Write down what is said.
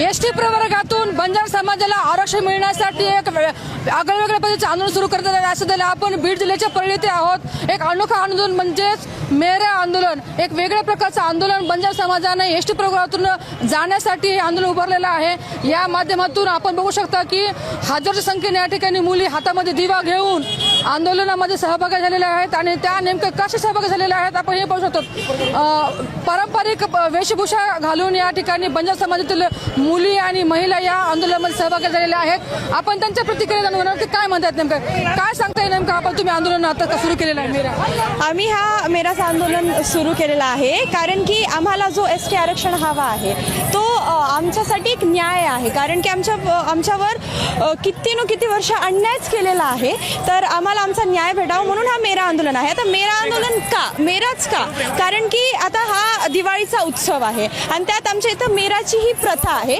ST प्रवर्गातून बंजारा समाजाला आरक्षण मिळण्यासाठी एक आगळेवेगळ्या पद्धतीचे आंदोलन सुरू करण्यात आले आहे। सध्याला आपण बीड जिल्ह्याच्या परळी येथे आहोत। एक अनोखं आंदोलन म्हणजेच मेरा आंदोलन, एक वेगळ्या प्रकारचं आंदोलन बंजारा समाजाने एसटी प्रवर्गातून जाण्यासाठी हे आंदोलन उभारलेलं आहे। या माध्यमातून आपण बघू शकता की हजारोच्या संख्येने या ठिकाणी मुली हातामध्ये दिवा घेऊन आंदोलनामध्ये सहभागी झालेल्या आहेत आणि त्या नेमकं कशा सहभागी झालेल्या आहेत आपण हे पाहू शकतो। पारंपरिक वेशभूषा घालून या ठिकाणी बंजारा समाजातील मुली आणि महिला या आंदोलनामध्ये सहभागी झालेल्या आहेत। आपण त्यांच्या प्रतिक्रिया जाणून घेणार ते काय म्हणतात, नेमकं काय सांगता येईल, नेमकं आपण तुम्ही आंदोलन आता सुरू केलेलं आहे मेरा? आम्ही हा मेराचं आंदोलन सुरू केलेला आहे कारण की आम्हाला जो एसटी आरक्षण हवा आहे तो आमच्यासाठी एक न्याय आहे। कारण की आमच्यावर किती वर्ष अन्यायच केलेला आहे, तर आम्हाला आमचा न्याय भेटावा म्हणून हा मेरा आंदोलन आहे। आता मेरा आंदोलन का, मेराच का? कारण की आता हा दिवाळीचा उत्सव आहे आणि त्यात आमच्या इथं मेराची ही प्रथा आहे।